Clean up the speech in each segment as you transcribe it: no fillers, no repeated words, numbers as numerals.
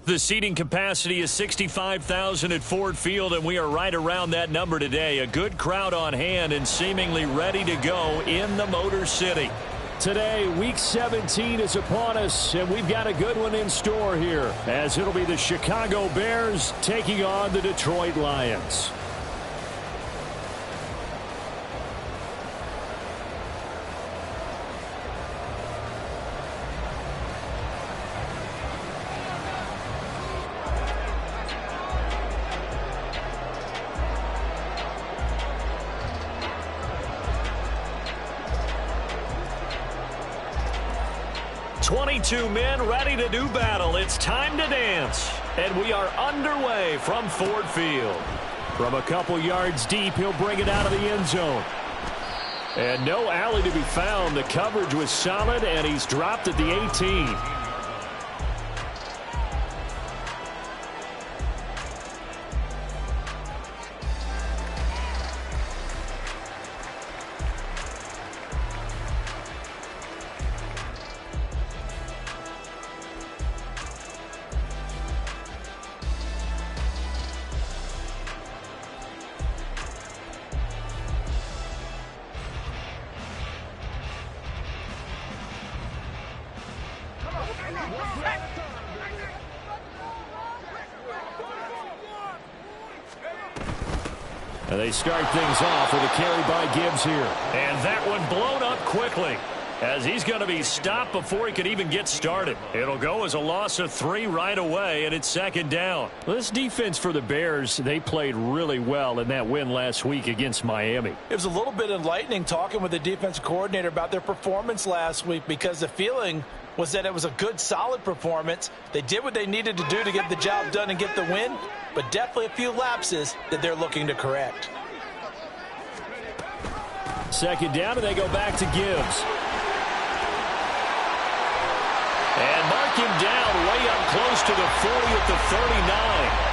The seating capacity is 65,000 at Ford Field, and we are right around that number today. A good crowd on hand and seemingly ready to go in the Motor City. Today, Week 17 is upon us, and we've got a good one in store here, as it'll be the Chicago Bears taking on the Detroit Lions. Two men ready to do battle. It's time to dance. And we are underway from Ford Field. From a couple yards deep, he'll bring it out of the end zone. And no alley to be found. The coverage was solid, and he's dropped at the 18. And they start things off with a carry by Gibbs here. And that one blown up quickly, as he's going to be stopped before he could even get started. It'll go as a loss of 3 right away, and it's second down. Well, this defense for the Bears, they played really well in that win last week against Miami. It was a little bit enlightening talking with the defensive coordinator about their performance last week, because the feeling was that it was a good, solid performance. They did what they needed to do to get the job done and get the win, but definitely a few lapses that they're looking to correct. Second down, and they go back to Gibbs. And mark him down way up close to the 40 at the 39.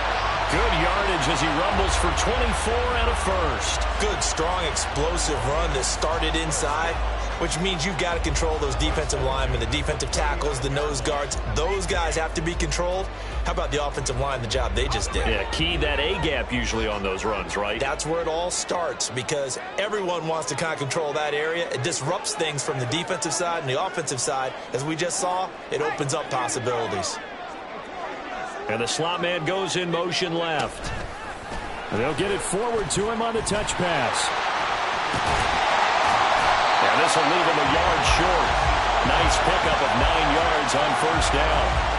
Good yardage as he rumbles for 24 and a first. Good, strong, explosive run that started inside, which means you've got to control those defensive linemen, the defensive tackles, the nose guards. Those guys have to be controlled. How about the offensive line, the job they just did? Yeah, key that A-gap usually on those runs, right? That's where it all starts, because everyone wants to kind of control that area. It disrupts things from the defensive side and the offensive side. As we just saw, it opens up possibilities. And the slot man goes in motion left. And they'll get it forward to him on the touch pass. And this will leave him a yard short. Nice pickup of 9 yards on first down.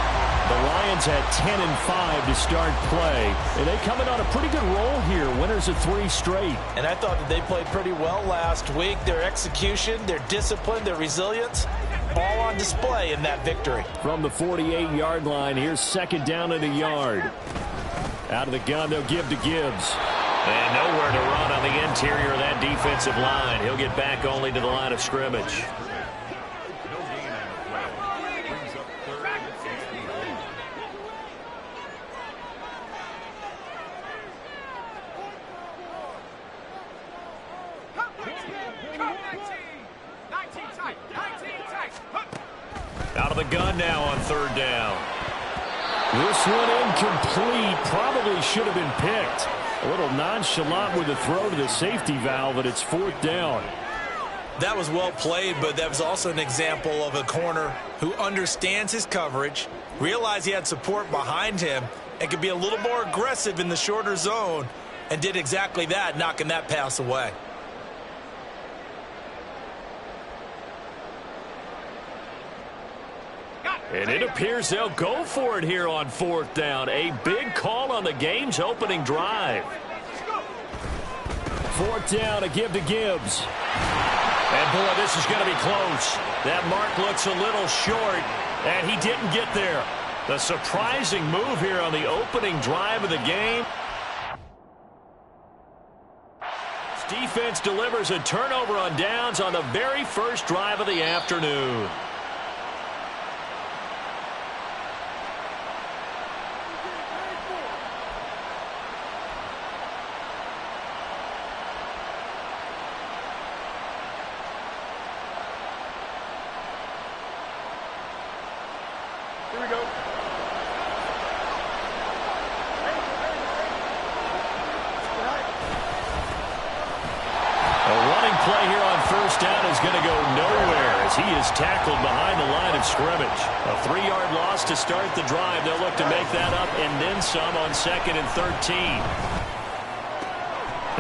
The Lions had 10 and 5 to start play, and they come in on a pretty good roll here, winners of 3 straight. And I thought that they played pretty well last week. Their execution, their discipline, their resilience, all on display in that victory. From the 48-yard line, here's second down and a yard. Out of the gun, they'll give to Gibbs. And nowhere to run on the interior of that defensive line. He'll get back only to the line of scrimmage. Out of the gun now on third down. This one incomplete. Probably should have been picked. A little nonchalant with the throw to the safety valve, and it's fourth down. That was well played, but that was also an example of a corner who understands his coverage, realized he had support behind him, and could be a little more aggressive in the shorter zone, and did exactly that, knocking that pass away. And it appears they'll go for it here on fourth down. A big call on the game's opening drive. Fourth down, a give to Gibbs. And, boy, this is going to be close. That mark looks a little short, and he didn't get there. The surprising move here on the opening drive of the game. This defense delivers a turnover on downs on the very first drive of the afternoon. he is tackled behind the line of scrimmage. A 3-yard loss to start the drive. They'll look to make that up and then some on 2nd and 13.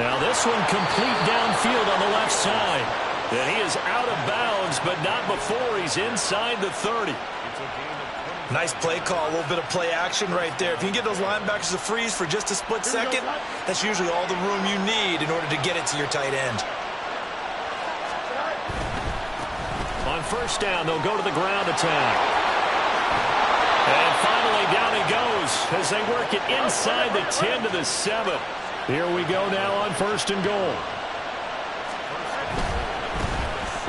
Now this one complete downfield on the left side. And he is out of bounds, but not before he's inside the 30. Nice play call, a little bit of play action right there. If you can get those linebackers to freeze for just a split second, that's usually all the room you need in order to get it to your tight end. On first down, they'll go to the ground attack. And finally, down he goes as they work it inside the 10 to the 7. Here we go now on 1st and goal.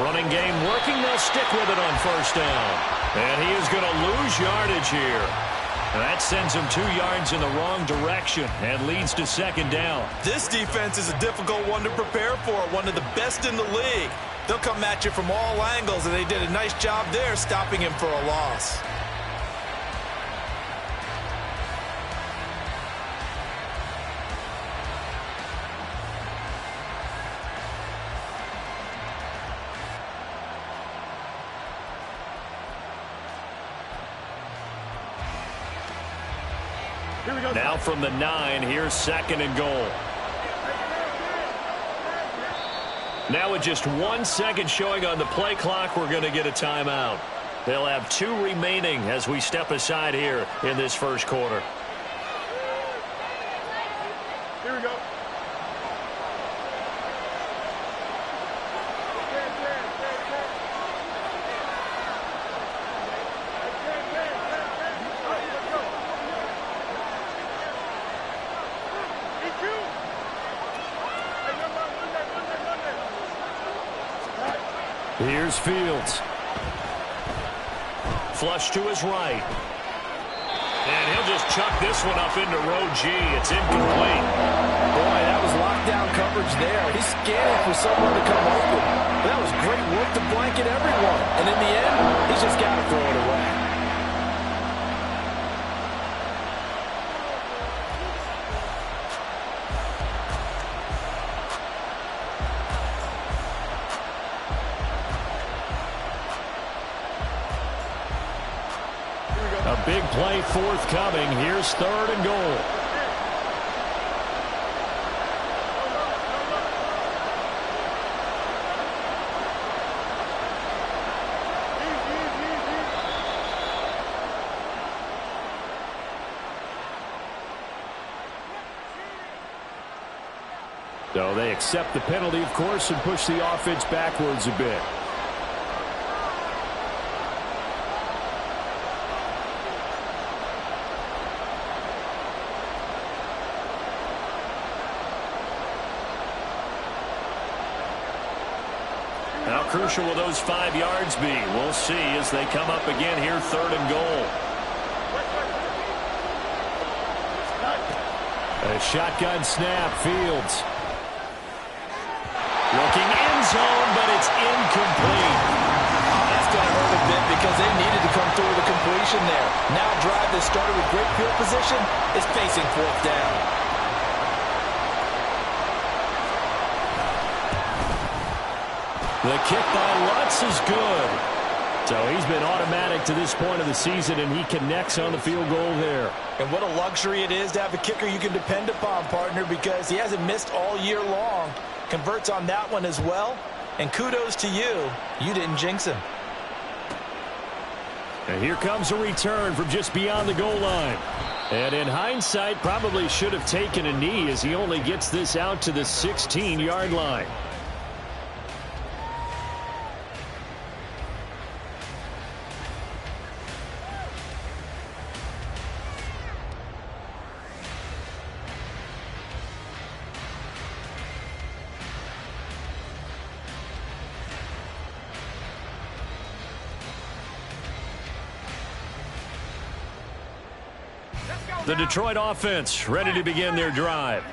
Running game working. They'll stick with it on first down. And he is going to lose yardage here. And that sends him 2 yards in the wrong direction and leads to 2nd down. This defense is a difficult one to prepare for, one of the best in the league. They'll come at you from all angles, and they did a nice job there stopping him for a loss. Now from the 9, here's 2nd and goal. Now with just 1 second showing on the play clock, we're going to get a timeout. They'll have 2 remaining as we step aside here in this first quarter. Here we go. Here's Fields. Flush to his right. And he'll just chuck this one up into row G. It's incomplete. Boy, that was lockdown coverage there. He's scanning for someone to come open. But that was great work to blanket everyone. And in the end, he's just got to throw it away. A big play forthcoming. Here's 3rd and goal. So they accept the penalty, of course, and push the offense backwards a bit. How crucial will those 5 yards be? We'll see as they come up again here, 3rd and goal. A shotgun snap, Fields. Looking end zone, but it's incomplete. Oh, that's going to hurt a bit because they needed to come through with a completion there. Now a drive that started with great field position is facing 4th down. The kick by Lutz is good. So he's been automatic to this point of the season, and he connects on the field goal there. And what a luxury it is to have a kicker you can depend upon, partner, because he hasn't missed all year long. Converts on that one as well. And kudos to you. You didn't jinx him. And here comes a return from just beyond the goal line. And in hindsight, probably should have taken a knee as he only gets this out to the 16-yard line. The Detroit offense ready to begin their drive.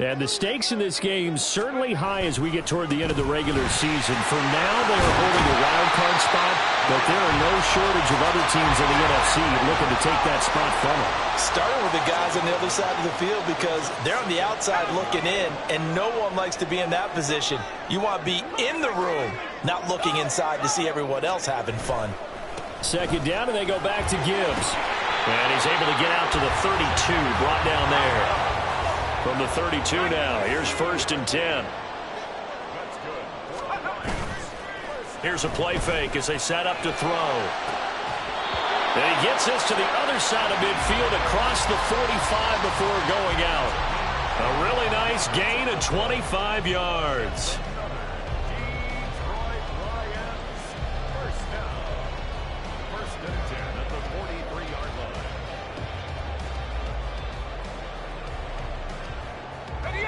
And the stakes in this game certainly high as we get toward the end of the regular season. For now, they are holding a wild card spot, but there are no shortage of other teams in the NFC looking to take that spot from them. Starting with the guys on the other side of the field because they're on the outside looking in, and no one likes to be in that position. You want to be in the room, not looking inside to see everyone else having fun. Second down, and they go back to Gibbs. And he's able to get out to the 32, brought down there. From the 32 now, here's 1st and 10. Here's a play fake as they set up to throw. And he gets this to the other side of midfield across the 45 before going out. A really nice gain of 25 yards.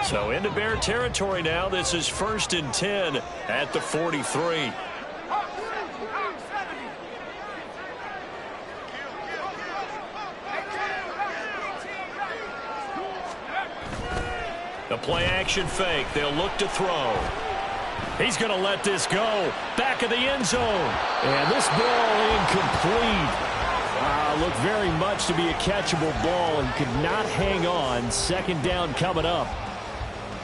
So into Bear territory now. This is 1st and 10 at the 43. The play action fake. They'll look to throw. He's going to let this go. Back of the end zone. And this ball incomplete. Looked very much to be a catchable ball and could not hang on. Second down coming up.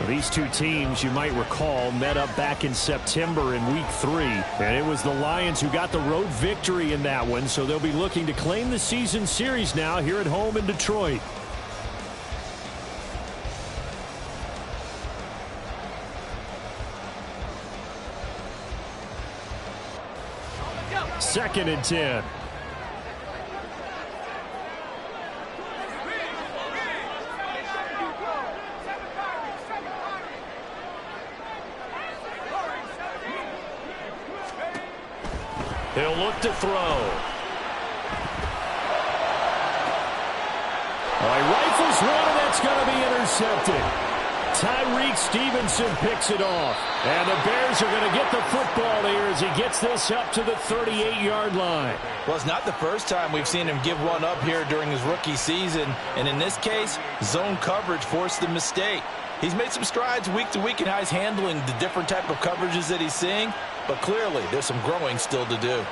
These two teams, you might recall, met up back in September in Week 3. And it was the Lions who got the road victory in that one, so they'll be looking to claim the season series now here at home in Detroit. Second and 10. He'll look to throw. He rifles one, and that's going to be intercepted. Tyreek Stevenson picks it off. And the Bears are going to get the football here as he gets this up to the 38-yard line. Well, it's not the first time we've seen him give one up here during his rookie season. And in this case, zone coverage forced the mistake. He's made some strides week to week in how he's handling the different type of coverages that he's seeing. But clearly, there's some growing still to do.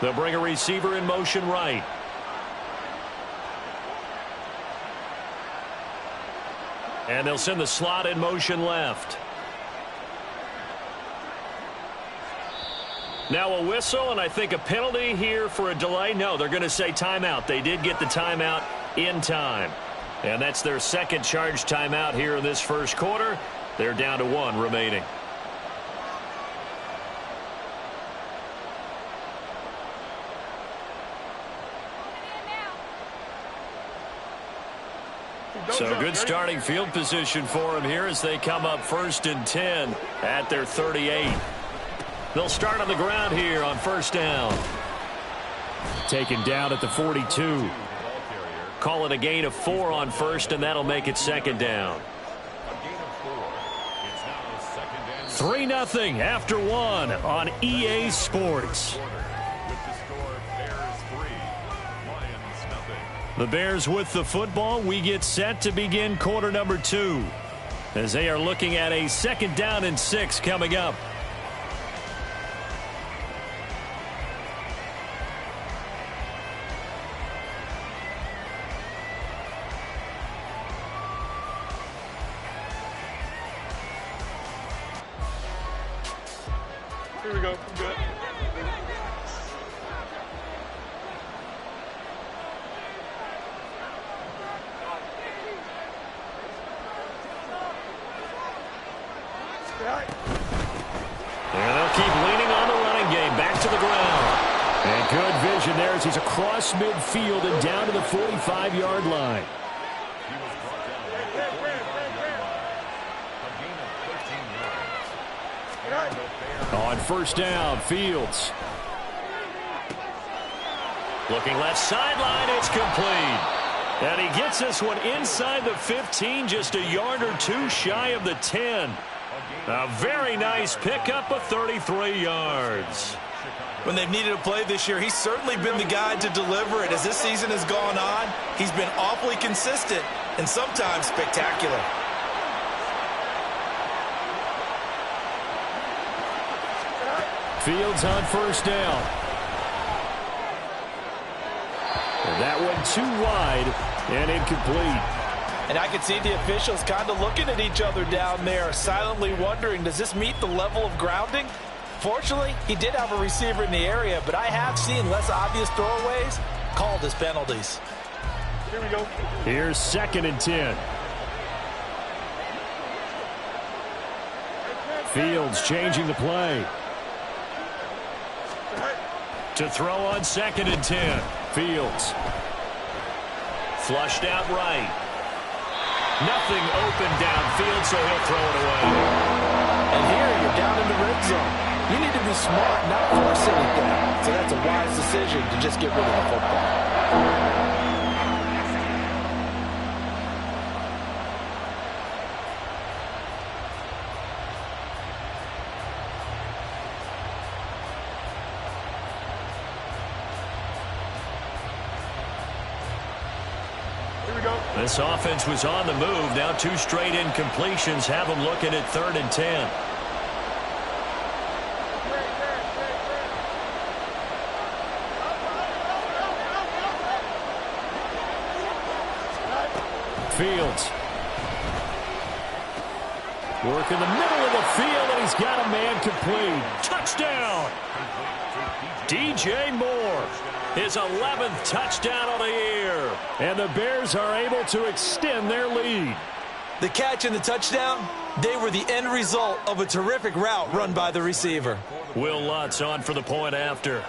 They'll bring a receiver in motion right. And they'll send the slot in motion left. Now a whistle, and I think a penalty here for a delay. No, they're going to say timeout. They did get the timeout in time. And that's their second charge timeout here in this first quarter. They're down to 1 remaining. So good starting field position for them here as they come up 1st and 10 at their 38. They'll start on the ground here on 1st down. Taken down at the 42. Call it a gain of 4 on 1st, and that'll make it 2nd down. 3-0 after 1 on EA Sports. The Bears with the football. We get set to begin quarter number 2 as they are looking at a 2nd down and 6 coming up. Here we go. Good. And they'll keep leaning on the running game. Back to the ground. And good vision there as he's across midfield and down to the 45-yard line. On 1st down, Fields. Looking left sideline, it's complete. And he gets this one inside the 15, just a yard or 2 shy of the 10. A very nice pickup of 33 yards. When they've needed a play this year, he's certainly been the guy to deliver it. As this season has gone on, he's been awfully consistent and sometimes spectacular. Fields on first down. And that one too wide and incomplete. And I can see the officials kind of looking at each other down there, silently wondering, does this meet the level of grounding? Fortunately, he did have a receiver in the area, but I have seen less obvious throwaways called as penalties. Here we go. Here's 2nd and 10. Fields changing the play. To throw on 2nd and 10. Fields. Flushed out right. Nothing open downfield, so he'll throw it away. And here you're down in the red zone. You need to be smart, not force anything. So that's a wise decision to just get rid of the football. This offense was on the move. Now 2 straight incompletions have them looking at 3rd and 10. Fields. Work in the middle of the field, and he's got a man complete. Touchdown! DJ Moore. His 11th touchdown of the year. And the Bears are able to extend their lead. The catch and the touchdown, they were the end result of a terrific route run by the receiver. Will Lutz on for the point after.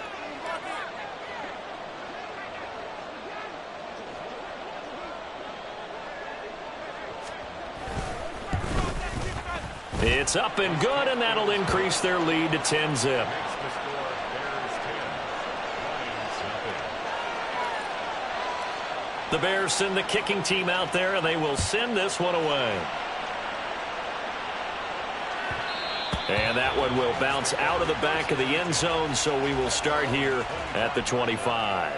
It's up and good, and that'll increase their lead to 10-zip. The Bears send the kicking team out there, and they will send this one away. And that one will bounce out of the back of the end zone, so we will start here at the 25.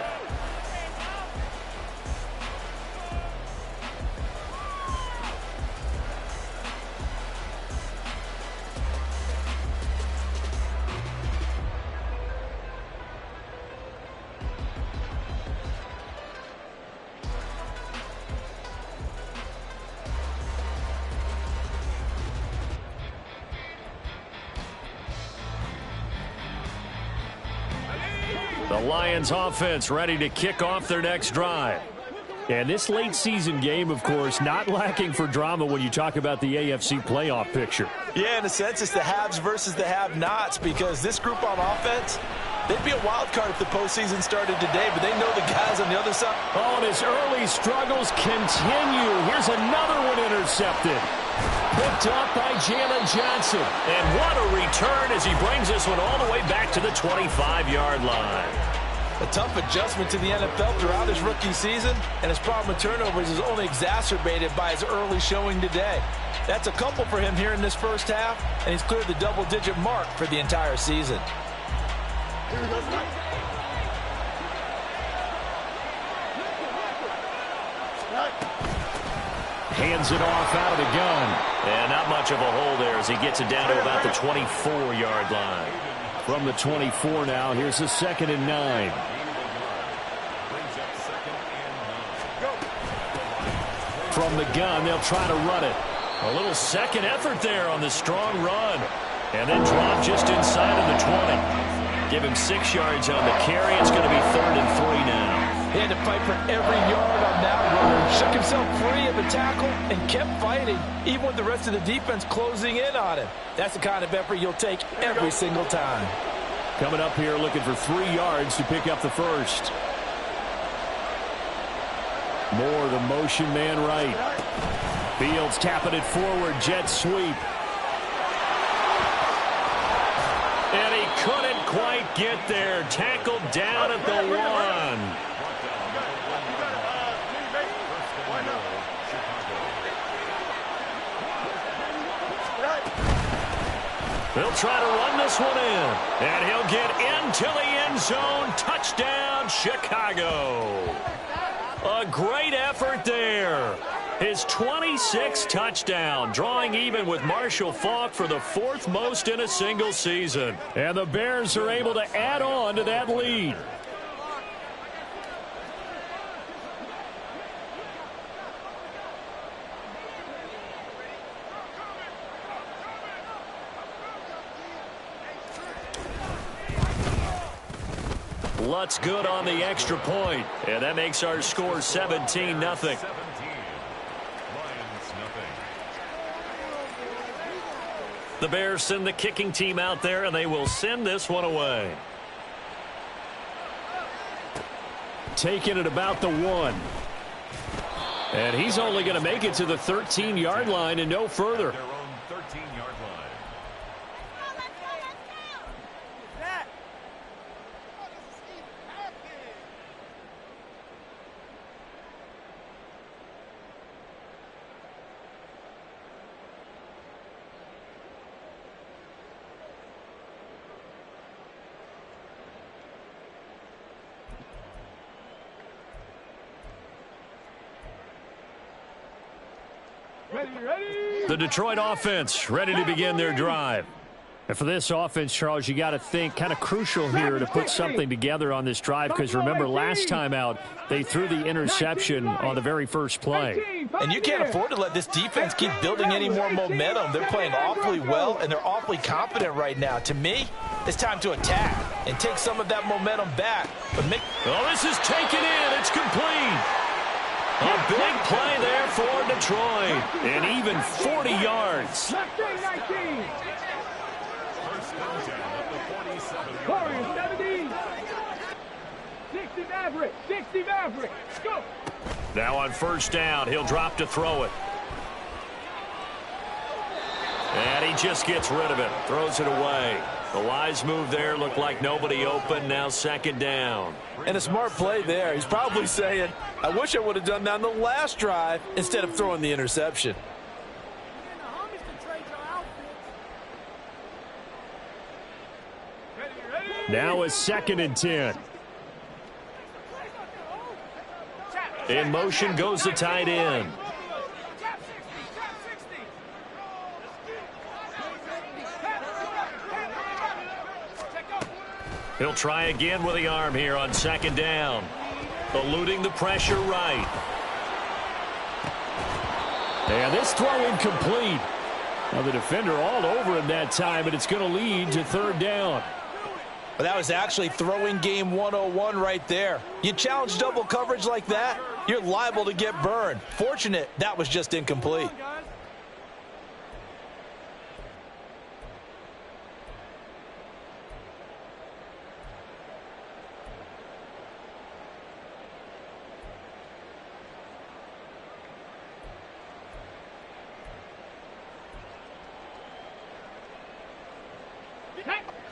The Lions offense ready to kick off their next drive. And this late season game, of course, not lacking for drama when you talk about the AFC playoff picture. Yeah, in a sense, it's the haves versus the have-nots, because this group on offense, they'd be a wild card if the postseason started today, but they know the guys on the other side. Oh, and his early struggles continue. Here's another one intercepted. Picked up by Jalen Johnson. And what a return as he brings this one all the way back to the 25-yard line. A tough adjustment to the NFL throughout his rookie season, and his problem with turnovers is only exacerbated by his early showing today. That's a couple for him here in this first half, and he's cleared the double-digit mark for the entire season. Hands it off out of the gun. And not much of a hole there as he gets it down to about the 24-yard line. From the 24 now, here's a 2nd and 9. From the gun, they'll try to run it. A little second effort there on the strong run. And then drop just inside of the 20. Give him 6 yards on the carry. It's going to be 3rd and 3 now. He had to fight for every yard on that run. Shook himself free of a tackle and kept fighting, even with the rest of the defense closing in on him. That's the kind of effort you'll take every single time. Coming up here looking for 3 yards to pick up the first. Moore, the motion man right. Fields tapping it forward, jet sweep. And he couldn't quite get there. Tackled down at the 1. They'll try to run this one in. And he'll get into the end zone. Touchdown, Chicago. A great effort there. His 26th touchdown, drawing even with Marshall Faulk for the 4th most in a single season. And the Bears are able to add on to that lead. Lutz good on the extra point, and that makes our score 17-0. The Bears send the kicking team out there, and they will send this one away. Taking it about the 1. And he's only going to make it to the 13-yard line and no further. Their own 13-yard line. The Detroit offense ready to begin their drive. And for this offense, Charles, you got to think kind of crucial here to put something together on this drive, because remember last time out they threw the interception on the very first play. And you can't afford to let this defense keep building any more momentum. They're playing awfully well, and they're awfully confident right now. To me, it's time to attack and take some of that momentum back. But this is taken in. It's complete. A big play there for Detroit, and even 40 yards. First down at the 47. Warriors 17. 60 Maverick. 60 Maverick. Go. Now on first down, he'll drop to throw it. And he just gets rid of it, throws it away. The wise move there, looked like nobody open. Now second down. And a smart play there. He's probably saying, I wish I would have done that on the last drive instead of throwing the interception. Now it's 2nd and 10. In motion goes the tight end. He'll try again with the arm here on second down. Eluding the pressure right. And this throw incomplete. Now the defender all over him that time, and it's going to lead to 3rd down. But that was actually throwing game 101 right there. You challenge double coverage like that, you're liable to get burned. Fortunate that was just incomplete.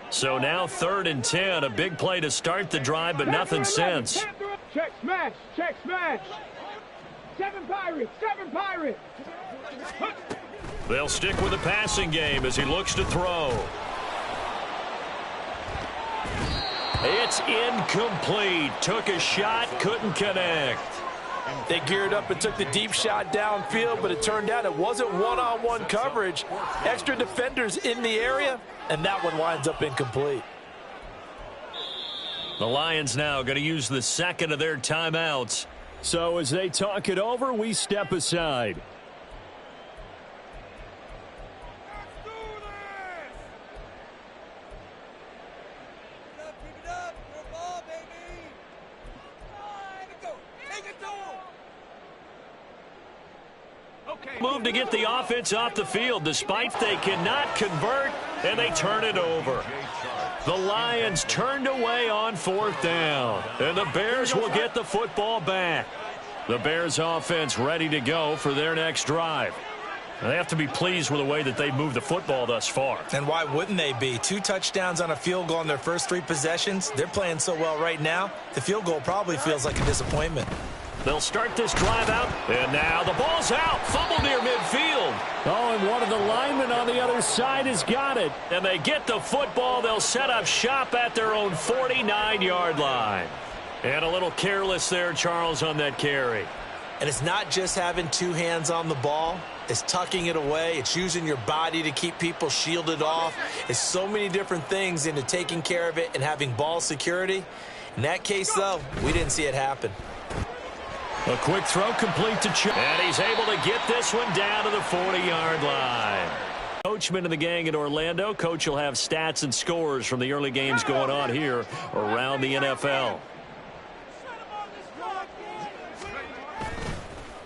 So now 3rd and 10, a big play to start the drive, but nothing since. Check smash. Check smash. 7 Pirates. 7 Pirates. They'll stick with the passing game as he looks to throw. It's incomplete. Took a shot, couldn't connect. They geared up and took the deep shot downfield, but it turned out it wasn't one-on-one coverage. Extra defenders in the area, and that one winds up incomplete. The Lions now going to use the second of their timeouts. So as they talk it over, we step aside. Move to get the offense off the field, despite they cannot convert, and they turn it over. The Lions turned away on 4th down, and the Bears will get the football back. The Bears offense ready to go for their next drive. They have to be pleased with the way that they've moved the football thus far. And why wouldn't they be? 2 touchdowns on a field goal in their first 3 possessions. They're playing so well right now, the field goal probably feels like a disappointment. They'll start this drive out, and now the ball's out. Fumble near midfield. Oh, and one of the linemen on the other side has got it. And they get the football. They'll set up shop at their own 49-yard line. And a little careless there, Charles, on that carry. And it's not just having two hands on the ball. It's tucking it away. It's using your body to keep people shielded off. It's so many different things into taking care of it and having ball security. In that case, though, we didn't see it happen. A quick throw complete to Chubb. And he's able to get this one down to the 40-yard line. Coachman and the gang in Orlando. Coach will have stats and scores from the early games going on here around the NFL.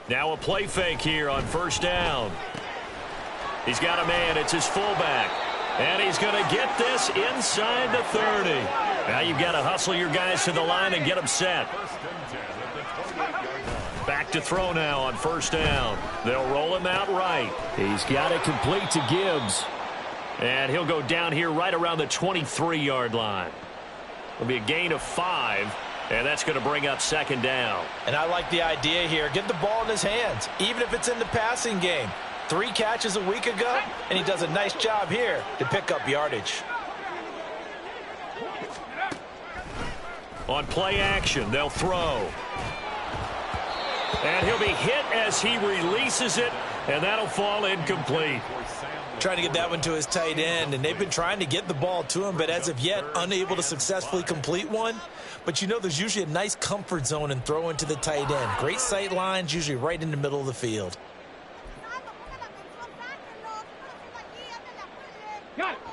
Now a play fake here on first down. He's got a man. It's his fullback. And he's going to get this inside the 30. Now you've got to hustle your guys to the line and get them set. Back to throw now on first down. They'll roll him out right. He's got it complete to Gibbs. And he'll go down here right around the 23-yard line. It'll be a gain of 5. And that's going to bring up second down. And I like the idea here. Get the ball in his hands, even if it's in the passing game. 3 catches a week ago, and he does a nice job here to pick up yardage. On play action, they'll throw. And he'll be hit as he releases it, and that'll fall incomplete. Trying to get that one to his tight end, and they've been trying to get the ball to him, but as of yet, unable to successfully complete one. But you know, there's usually a nice comfort zone in throwing to the tight end. Great sight lines, usually right in the middle of the field.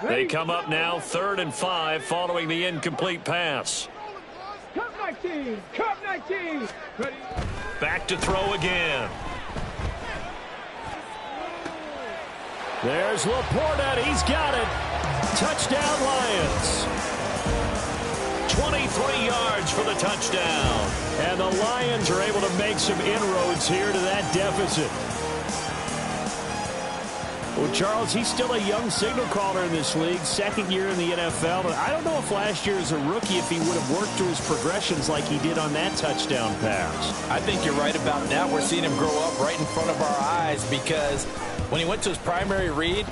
They come up now 3rd and 5 following the incomplete pass. Cup 19, Cup 19. Ready. Back to throw again. There's Laporta. He's got it. Touchdown, Lions. 23 yards for the touchdown. And the Lions are able to make some inroads here to that deficit. Well, Charles, he's still a young signal caller in this league, 2nd year in the NFL. But I don't know if last year as a rookie if he would have worked through his progressions like he did on that touchdown pass. I think you're right about that. We're seeing him grow up right in front of our eyes because when he went to his primary read,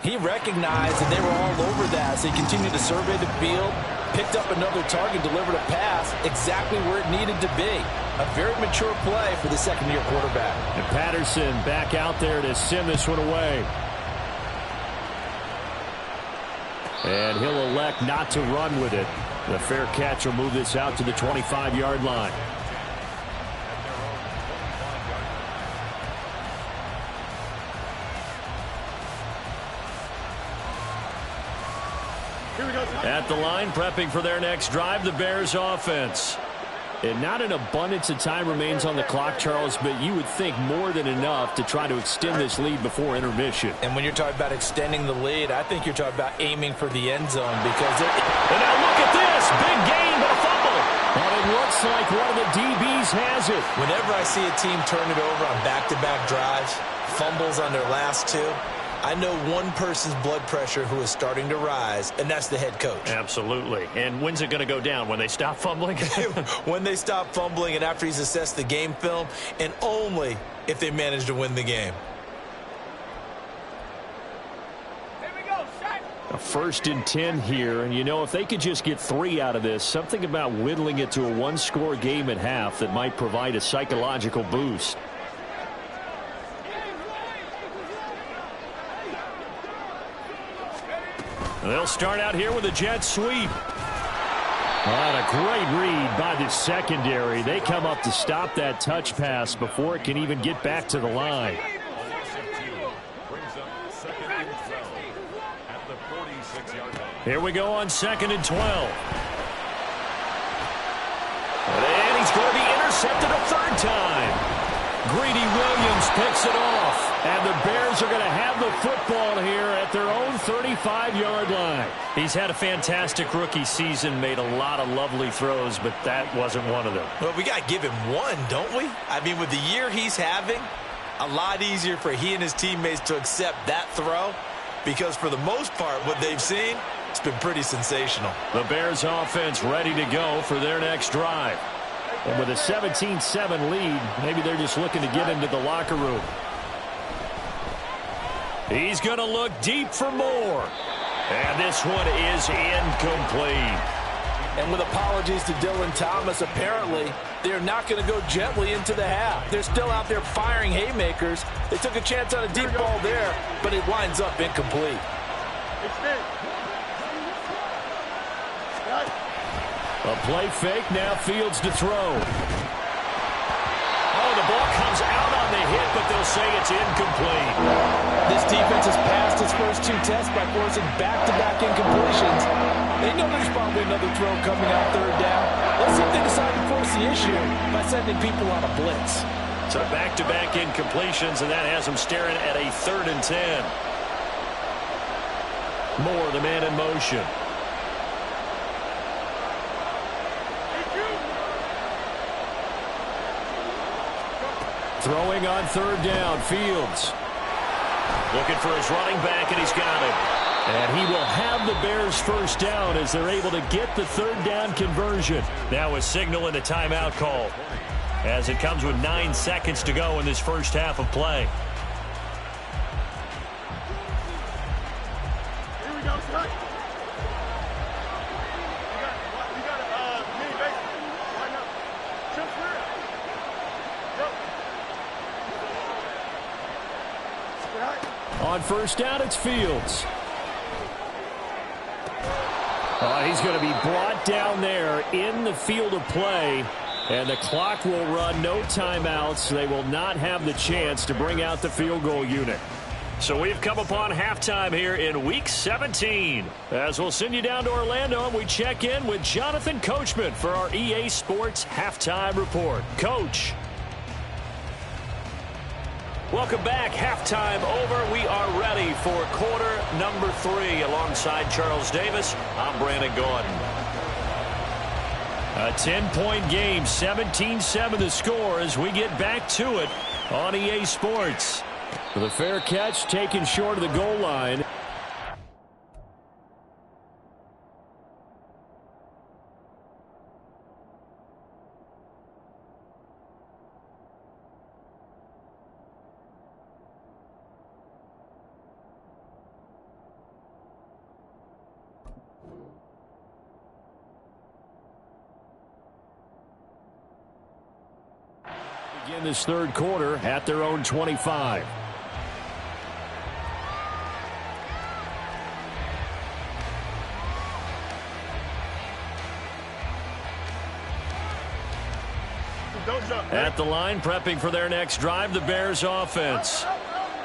he recognized that they were all over that. So he continued to survey the field, picked up another target, delivered a pass exactly where it needed to be. A very mature play for the second-year quarterback. And Patterson back out there to send this one away. And he'll elect not to run with it. The fair catch will move this out to the 25-yard line. At the line, prepping for their next drive, the Bears offense. And not an abundance of time remains on the clock, Charles, but you would think more than enough to try to extend this lead before intermission. And when you're talking about extending the lead, I think you're talking about aiming for the end zone because they're... And now look at this. Big gain, but a fumble. But it looks like one of the DBs has it. Whenever I see a team turn it over on back-to-back drives, fumbles on their last 2, I know one person's blood pressure who is starting to rise, and that's the head coach. Absolutely. And when's it going to go down? When they stop fumbling? When they stop fumbling and after he's assessed the game film, and only if they manage to win the game. A 1st and 10 here, and you know, if they could just get 3 out of this, something about whittling it to a 1-score game at half that might provide a psychological boost. They'll start out here with a jet sweep. And a great read by the secondary. They come up to stop that touch pass before it can even get back to the line. Here we go on 2nd and 12. And he's going to be intercepted a 3rd time. Greedy Williams picks it off. And the Bears are going to have the football here at their own 35-yard line. He's had a fantastic rookie season, made a lot of lovely throws, but that wasn't one of them. Well, we got to give him one, don't we? I mean, with the year he's having, a lot easier for he and his teammates to accept that throw because for the most part, what they've seen, it's been pretty sensational. The Bears offense ready to go for their next drive. And with a 17-7 lead, maybe they're just looking to get into the locker room. He's going to look deep for more. And this one is incomplete. And with apologies to Dylan Thomas, apparently they're not going to go gently into the half. They're still out there firing haymakers. They took a chance on a deep ball there, but it winds up incomplete. A play fake, now Fields to throw. Oh, the ball comes out on the hit, but they'll say it's incomplete. This defense has passed its first two tests by forcing back-to-back incompletions. They know there's probably another throw coming out third down. Let's see if they decide to force the issue by sending people on a blitz. So back-to-back incompletions, and that has them staring at a 3rd and 10. Moore, the man in motion. Throwing on 3rd down, Fields. Looking for his running back, and he's got him. And he will have the Bears first down as they're able to get the 3rd down conversion. Now a signal and a timeout call, as it comes with 9 seconds to go in this first half of play. Here we go, son. You got a mini base. Right now. Jump clear. On 1st down, it's Fields. He's going to be brought down there in the field of play, and the clock will run. No timeouts. They will not have the chance to bring out the field goal unit. So we've come upon halftime here in Week 17. As we'll send you down to Orlando, and we check in with Jonathan Coachman for our EA Sports Halftime Report. Coach. Welcome back. Halftime over. We are ready for quarter number 3. Alongside Charles Davis, I'm Brandon Gordon. A 10-point game, 17-7 the score as we get back to it on EA Sports. The fair catch taken short of the goal line. Begin this 3rd quarter at their own 25. At the line, prepping for their next drive, the Bears offense.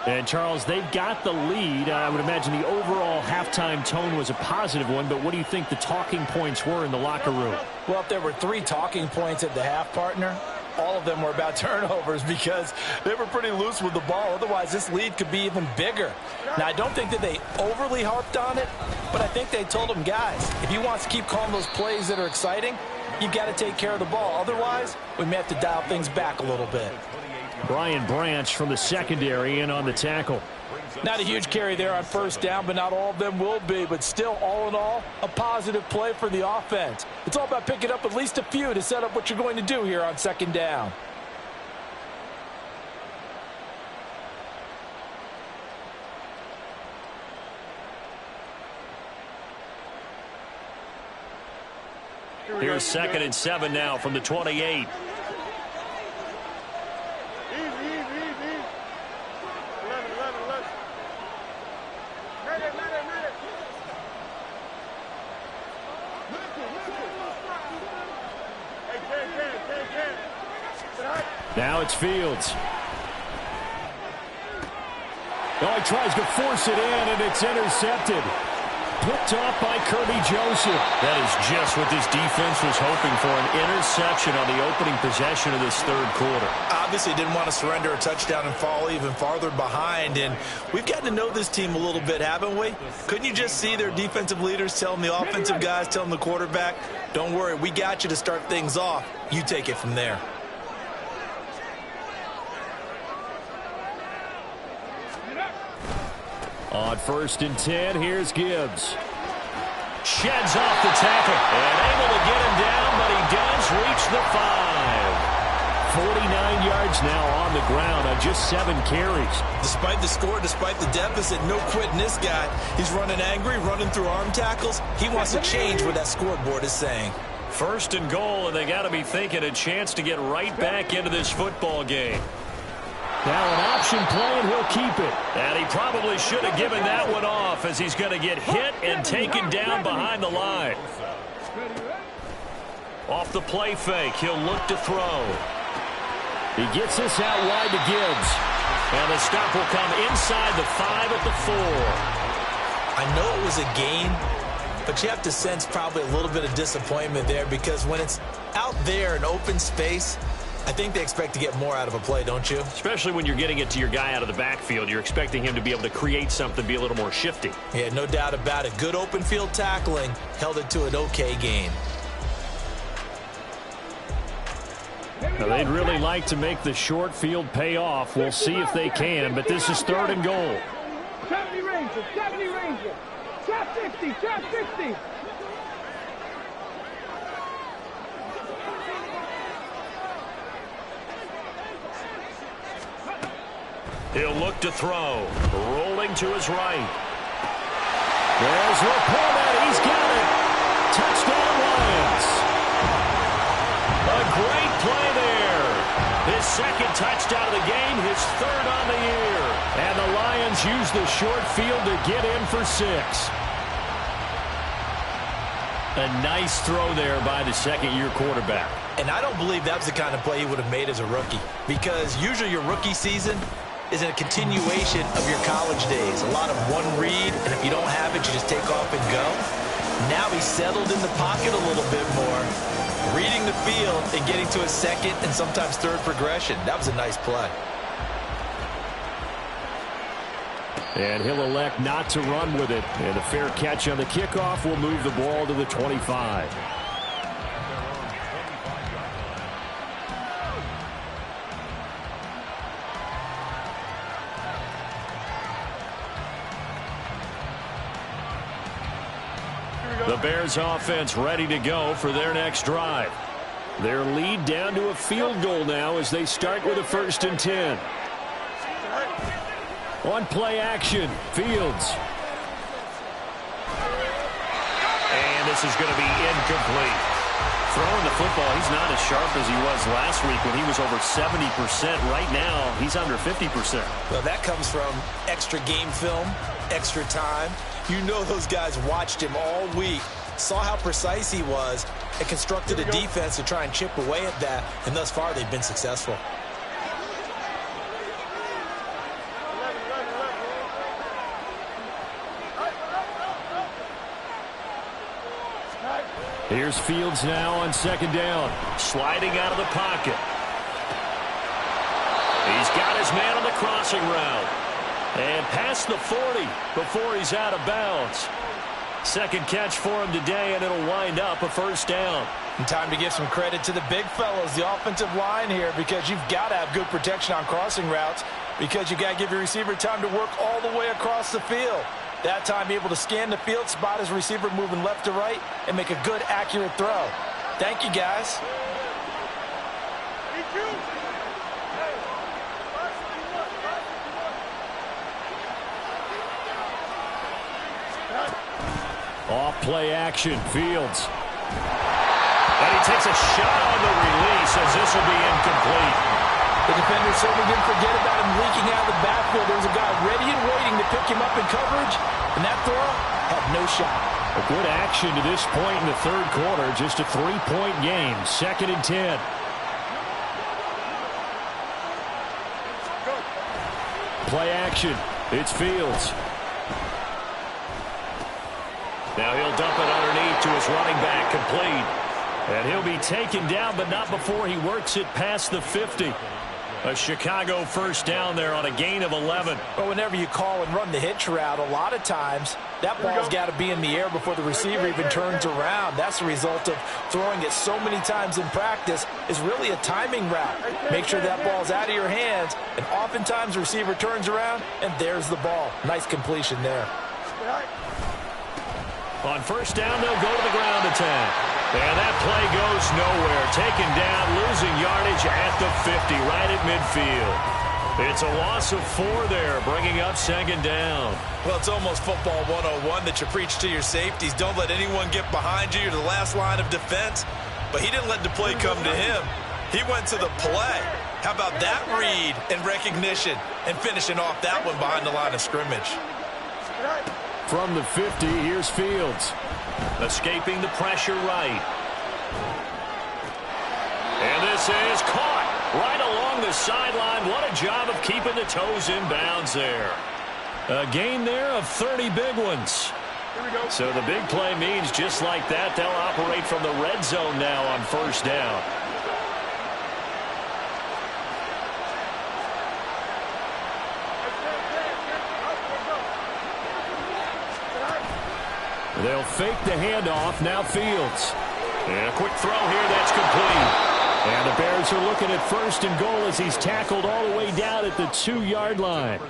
And, Charles, they've got the lead. I would imagine the overall halftime tone was a positive one, but what do you think the talking points were in the locker room? Well, if there were 3 talking points at the half, partner, all of them were about turnovers because they were pretty loose with the ball. Otherwise, this lead could be even bigger. Now, I don't think that they overly harped on it, but I think they told them, guys, if you want to keep calling those plays that are exciting, you've got to take care of the ball. Otherwise, we may have to dial things back a little bit. Brian Branch from the secondary in on the tackle. Not a huge carry there on 1st down, but not all of them will be. But still, all in all, a positive play for the offense. It's all about picking up at least a few to set up what you're going to do here on 2nd down. Here's 2nd and 7 now from the 28. Now it's Fields. Oh, he tries to force it in, and it's intercepted. Picked off by Kirby Joseph. That is just what this defense was hoping for, an interception on the opening possession of this 3rd quarter. Obviously didn't want to surrender a touchdown and fall even farther behind, and we've gotten to know this team a little bit, haven't we? Couldn't you just see their defensive leaders telling the offensive guys, telling the quarterback, don't worry, we got you to start things off. You take it from there. On 1st and 10, here's Gibbs. Sheds off the tackle and able to get him down, but he does reach the 5. 49 yards now on the ground on just 7 carries. Despite the score, despite the deficit, no quitting this guy. He's running angry, running through arm tackles. He wants to change what that scoreboard is saying. 1st and goal, and they got to be thinking a chance to get right back into this football game. Now an option play, and he'll keep it. And he probably should have given that one off, as he's going to get hit and taken down behind the line. Off the play fake, he'll look to throw. He gets this out wide to Gibbs. And the stop will come inside the 5 at the 4. I know it was a gain, but you have to sense probably a little bit of disappointment there, because when it's out there in open space, I think they expect to get more out of a play, don't you? Especially when you're getting it to your guy out of the backfield. You're expecting him to be able to create something, be a little more shifty. Yeah, no doubt about it. Good open field tackling held it to an okay gain. Now, they'd really like to make the short field pay off. We'll see if they can, but this is 3rd and goal. 70 Ranger, 70 Ranger. Trap 60, trap 60. He'll look to throw. Rolling to his right. There's Laporta. He's got it. Touchdown, Lions. A great play there. His 2nd touchdown of the game, his 3rd on the year. And the Lions use the short field to get in for 6. A nice throw there by the 2nd-year quarterback. And I don't believe that was the kind of play he would have made as a rookie, because usually your rookie season is a continuation of your college days. A lot of one read, and if you don't have it, you just take off and go. Now he's settled in the pocket a little bit more, reading the field and getting to his 2nd and sometimes 3rd progression. That was a nice play. And he'll elect not to run with it. And a fair catch on the kickoff will move the ball to the 25. The Bears offense ready to go for their next drive. Their lead down to a field goal now as they start with a 1st and 10. On play action, Fields. And this is going to be incomplete. Throwing the football, he's not as sharp as he was last week when he was over 70%. Right now, he's under 50%. Well, that comes from extra game film, extra time. You know those guys watched him all week, saw how precise he was, and constructed a defense to try and chip away at that, and thus far they've been successful. Here's Fields now on 2nd down. Sliding out of the pocket. He's got his man on the crossing route. And past the 40 before he's out of bounds. 2nd catch for him today, and it'll wind up a 1st down. And time to give some credit to the big fellows, the offensive line here, because you've got to have good protection on crossing routes, because you've got to give your receiver time to work all the way across the field. That time, be able to scan the field, spot his receiver moving left to right, and make a good, accurate throw. Thank you, guys. Off play action, Fields. And he takes a shot on the release as this will be incomplete. The defender certainly didn't forget about him leaking out of the backfield. There was a guy ready and waiting to pick him up in coverage, and that throw had no shot. A good action to this point in the 3rd quarter. Just a 3-point game. 2nd and 10. Play action. It's Fields. Now he'll dump it underneath to his running back, complete. And he'll be taken down, but not before he works it past the 50. A Chicago 1st down there on a gain of 11. But whenever you call and run the hitch route, a lot of times that ball's got to be in the air before the receiver even turns around. That's the result of throwing it so many times in practice, is really a timing route. Make sure that ball's out of your hands, and oftentimes the receiver turns around, and there's the ball. Nice completion there. On 1st down, they'll go to the ground attack. And that play goes nowhere. Taken down, losing yardage at the 50, right at midfield. It's a loss of 4 there, bringing up second down. Well, it's almost football 101 that you preach to your safeties. Don't let anyone get behind you. You're the last line of defense. But he didn't let the play come to him. He went to the play. How about that read and recognition and finishing off that one behind the line of scrimmage? From the 50, here's Fields. Escaping the pressure right. And this is caught right along the sideline. What a job of keeping the toes in bounds there. A gain there of 30 big ones. So the big play means just like that, they'll operate from the red zone now on first down. They'll fake the handoff. Now Fields. And a quick throw here that's complete. And the Bears are looking at first and goal as he's tackled all the way down at the 2-yard line.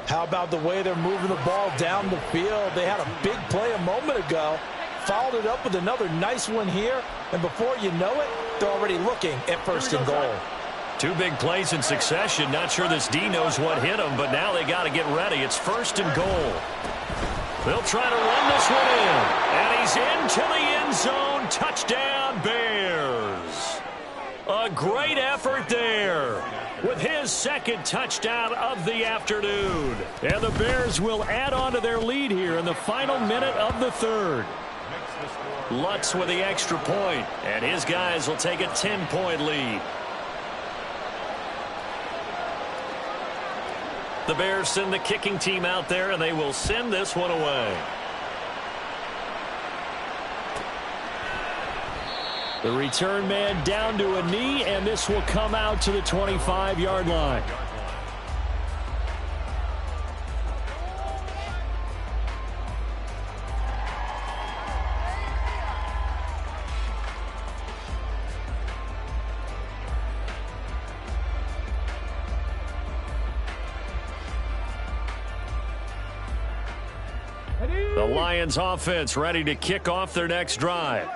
How about the way they're moving the ball down the field? They had a big play a moment ago, followed it up with another nice one here, and before you know it, they're already looking at first and goal. 2 big plays in succession. Not sure this D knows what hit him, but now they got to get ready. It's first and goal. They'll try to run this one in, and he's into the end zone. Touchdown, Bears. A great effort there with his second touchdown of the afternoon. And the Bears will add on to their lead here in the final minute of the third. Lutz with the extra point, and his guys will take a 10-point lead. The Bears send the kicking team out there, and they will send this one away. The return man down to a knee, and this will come out to the 25-yard line. The Lions offense ready to kick off their next drive.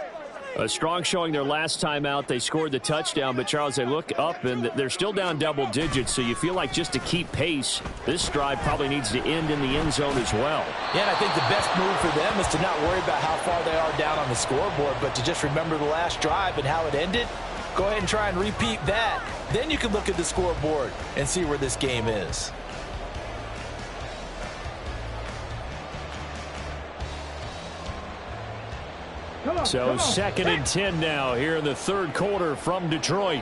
A strong showing their last time out. They scored the touchdown, but, Charles, they look up, and they're still down double digits, so you feel like just to keep pace, this drive probably needs to end in the end zone as well. Yeah, and I think the best move for them is to not worry about how far they are down on the scoreboard, but to just remember the last drive and how it ended. Go ahead and try and repeat that. Then you can look at the scoreboard and see where this game is. So second and 10 now here in the third quarter from Detroit.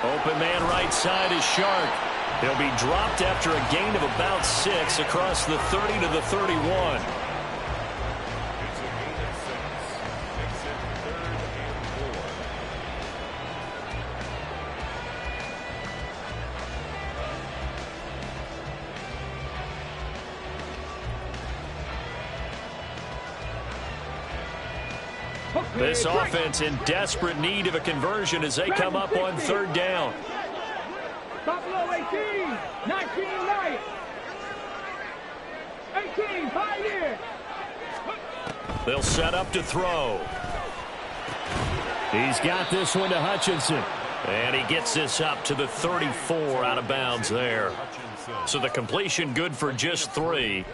Open man right side is Shark. He'll be dropped after a gain of about 6 across the 30 to the 31. This offense in desperate need of a conversion as they come up on third down. Buffalo 18, 19 right. 18, Pioneer. They'll set up to throw. He's got this one to Hutchinson. And he gets this up to the 34 out of bounds there. So the completion good for just 3.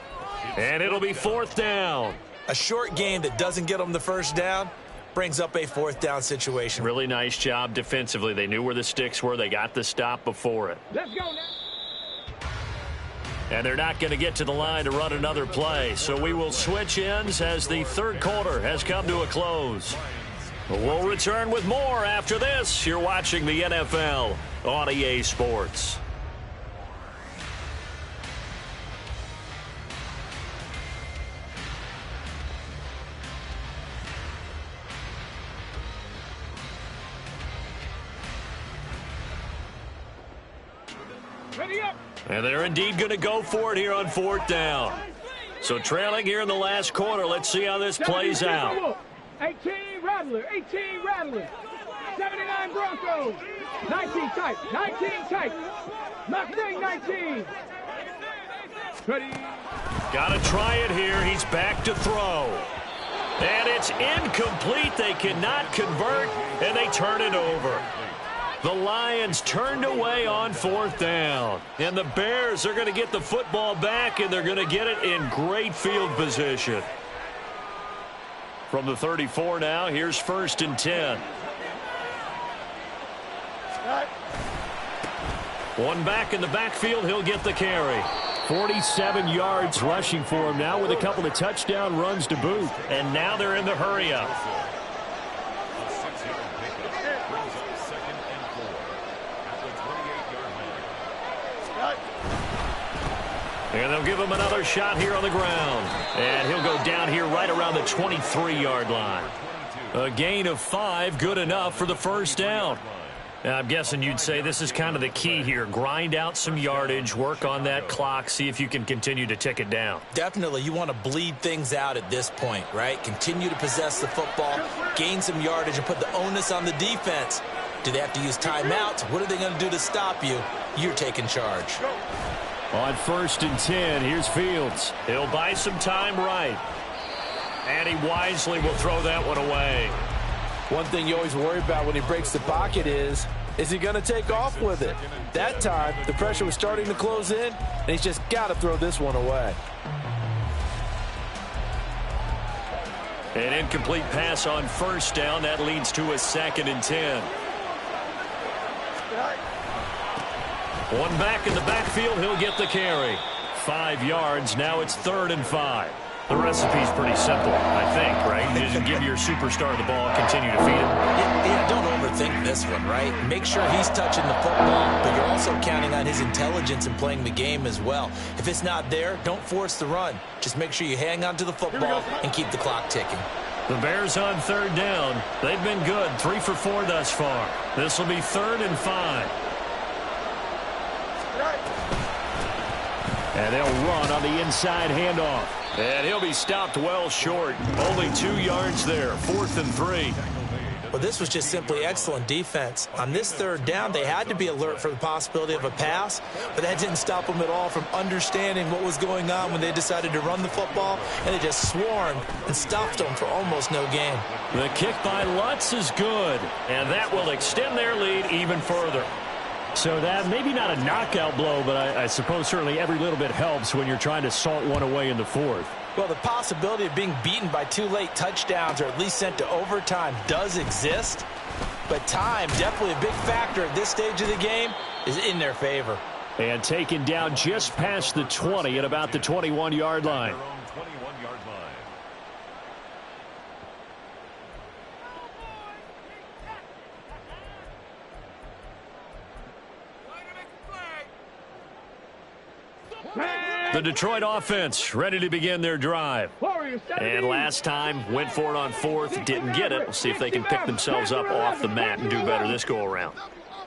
And it'll be fourth down. A short game that doesn't get them the first down brings up a fourth down situation. Really nice job defensively. They knew where the sticks were. They got the stop before it. Let's go now. And they're not going to get to the line to run another play. So we will switch ends as the third quarter has come to a close. We'll return with more after this. You're watching the NFL on EA Sports. Ready up. And they're indeed going to go for it here on fourth down. So trailing here in the last quarter. Let's see how this plays out. 18 Rattler, 18 Rattler. 79 Broncos. 19 tight, 19 tight. Mustang 19. Ready. Got to try it here. He's back to throw. And it's incomplete. They cannot convert, and they turn it over. The Lions turned away on 4th down. And the Bears are going to get the football back, and they're going to get it in great field position. From the 34 now, here's 1st and 10. One back in the backfield, he'll get the carry. 47 yards rushing for him now with a couple of touchdown runs to boot. And now they're in the hurry-up. A 6-yard pickup brings up 2nd and 4 at the 28-yard line. And they'll give him another shot here on the ground. And he'll go down here right around the 23-yard line. A gain of 5, good enough for the 1st down. Now, I'm guessing you'd say this is kind of the key here. Grind out some yardage, work on that clock, see if you can continue to tick it down. Definitely, you want to bleed things out at this point, right? Continue to possess the football, gain some yardage, and put the onus on the defense. Do they have to use timeouts? What are they going to do to stop you? You're taking charge. On 1st and 10, here's Fields. He'll buy some time right. And he wisely will throw that one away. One thing you always worry about when he breaks the pocket is he going to take off with it? That time, the pressure was starting to close in, and he's just got to throw this one away. An incomplete pass on 1st down. That leads to a 2nd and 10. One back in the backfield. He'll get the carry. 5 yards. Now it's 3rd and 5. The recipe's pretty simple, I think, right? You just give your superstar the ball and continue to feed him. Yeah, don't overthink this one, right? Make sure he's touching the football, but you're also counting on his intelligence in playing the game as well. If it's not there, don't force the run. Just make sure you hang on to the football and keep the clock ticking. The Bears on 3rd down. They've been good, 3 for 4 thus far. This will be 3rd and 5. And they'll run on the inside handoff. And he'll be stopped well short. Only 2 yards there. 4th and 3. Well, this was just simply excellent defense. On this 3rd down, they had to be alert for the possibility of a pass, but that didn't stop them at all from understanding what was going on when they decided to run the football, and they just swarmed and stopped them for almost no gain. The kick by Lutz is good, and that will extend their lead even further. So that maybe not a knockout blow, but I suppose certainly every little bit helps when you're trying to salt one away in the 4th. Well, the possibility of being beaten by 2 late touchdowns or at least sent to overtime does exist, but time, definitely a big factor at this stage of the game, is in their favor. And taken down just past the 20 at about the 21-yard line. Their own 21-yard line. The Detroit offense ready to begin their drive. Warriors, And last time, went for it on 4th, didn't get it. We'll see if they can pick themselves up off the mat and do better this go-around.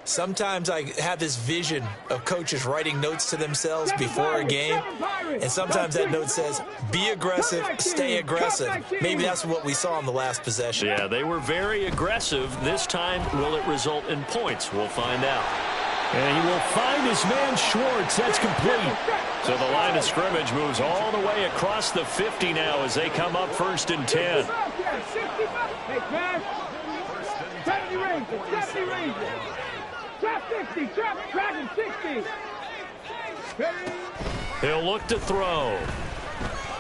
Sometimes I have this vision of coaches writing notes to themselves before a game, and sometimes that note says, be aggressive, stay aggressive. Maybe that's what we saw in the last possession. Yeah, they were very aggressive. This time, will it result in points? We'll find out. And he will find his man Schwartz. That's complete. So the line of scrimmage moves all the way across the 50 now as they come up 1st and 10. Hey, man. 70 ranges, 70 ranges. Trap 60, trap 60. He'll look to throw.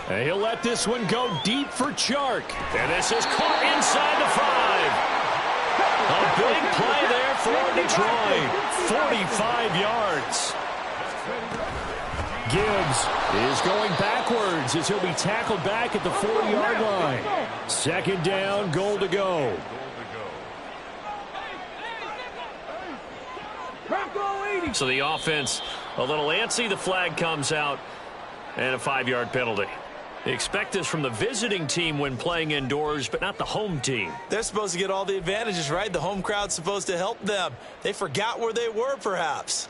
And he'll let this one go deep for Chark. And this is caught inside the 5. A big play there for Detroit. 45 yards. Gibbs is going backwards as he'll be tackled back at the 40-yard line. 2nd down, goal to go. So the offense a little antsy. The flag comes out and a 5-yard penalty. Expect this from the visiting team when playing indoors, but not the home team. They're supposed to get all the advantages, right? The home crowd's supposed to help them. They forgot where they were, perhaps.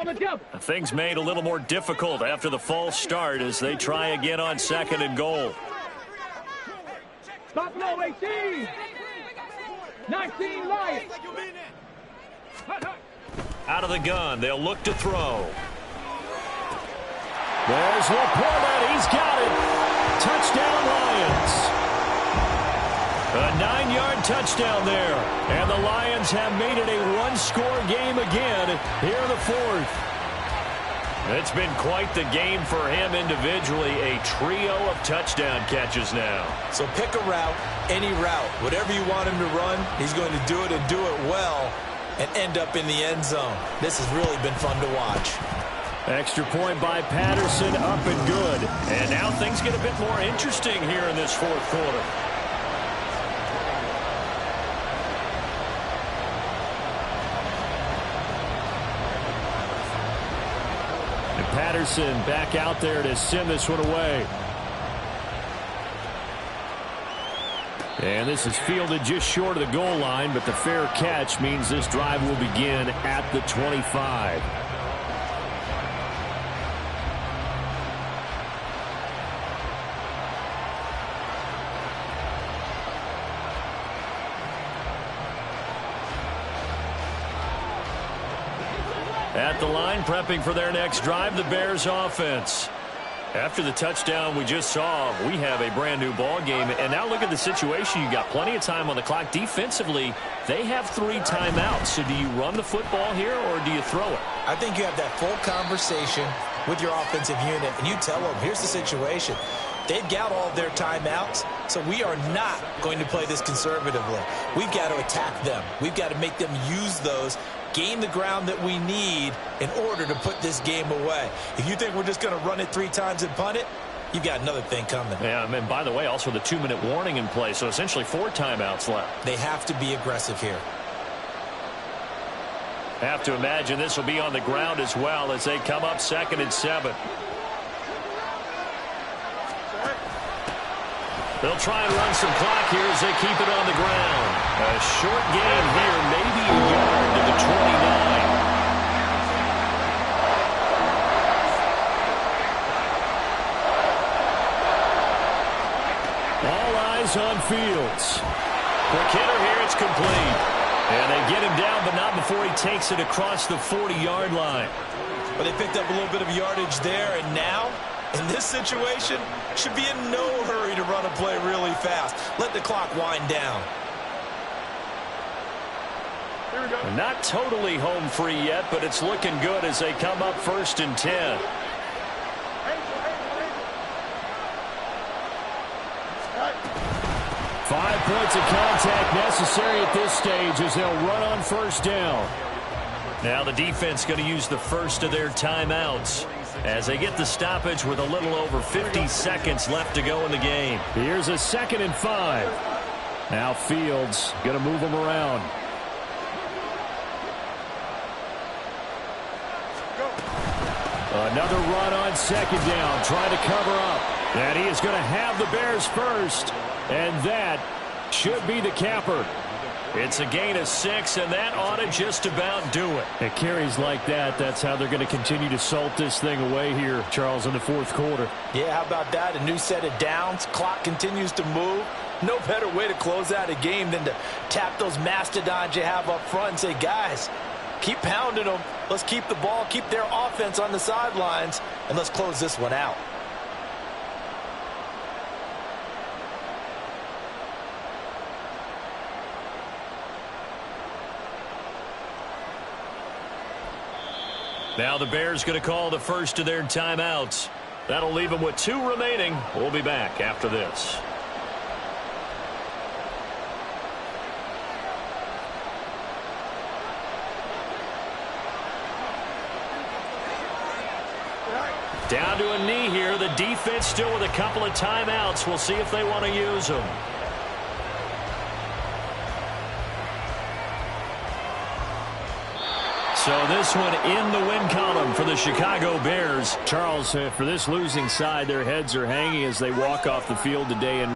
Cover double. Things made a little more difficult after the false start as they try again on 2nd and goal. Buffalo 18. 19 Lions. Out of the gun, they'll look to throw. There's Laporta. He's got it. Touchdown, Lions. A 9-yard touchdown there. And the Lions have made it a one-score game again here in the 4th. It's been quite the game for him individually. A trio of touchdown catches now. So pick a route, any route. Whatever you want him to run, he's going to do it and do it well and end up in the end zone. This has really been fun to watch. Extra point by Patterson, up and good. And now things get a bit more interesting here in this 4th quarter. And Patterson back out there to send this one away. And this is fielded just short of the goal line, but the fair catch means this drive will begin at the 25. At the line, prepping for their next drive, the Bears offense. After the touchdown we just saw, we have a brand new ball game. And now look at the situation. You got plenty of time on the clock. Defensively, they have 3 timeouts. So do you run the football here or do you throw it? I think you have that full conversation with your offensive unit, and you tell them, here's the situation. They've got all of their timeouts, so we are not going to play this conservatively. We've got to attack them. We've got to make them use those, gain the ground that we need in order to put this game away. If you think we're just going to run it 3 times and punt it, you've got another thing coming. Yeah, and by the way, also the 2-minute warning in play, so essentially 4 timeouts left. They have to be aggressive here. Have to imagine this will be on the ground as well as they come up 2nd and 7. They'll try and run some clock here as they keep it on the ground. A short gain here, maybe a yard to the 29. All eyes on Fields. Quick hitter here, it's complete. And they get him down, but not before he takes it across the 40-yard line. But they picked up a little bit of yardage there, and now, in this situation, should be in no hurry to run a play really fast. Let the clock wind down. Here we go. Not totally home free yet, but it's looking good as they come up 1st and 10. 5 points of contact necessary at this stage as they'll run on 1st down. Now the defense going to use the first of their timeouts as they get the stoppage with a little over 50 seconds left to go in the game. Here's a 2nd and 5. Now Fields going to move them around. Another run on 2nd down, trying to cover up. And he is going to have the Bears first. And that should be the capper. It's a gain of 6, and that ought to just about do it. It carries like that. That's how they're going to continue to salt this thing away here, Charles, in the 4th quarter. Yeah, how about that? A new set of downs. Clock continues to move. No better way to close out a game than to tap those mastodons you have up front and say, guys, keep pounding them. Let's keep the ball, keep their offense on the sidelines, and let's close this one out. Now the Bears going to call the first of their timeouts. That'll leave them with 2 remaining. We'll be back after this. Down to a knee here. The defense still with a couple of timeouts. We'll see if they want to use them. So this one in the win column for the Chicago Bears. Charles, for this losing side, their heads are hanging as they walk off the field today and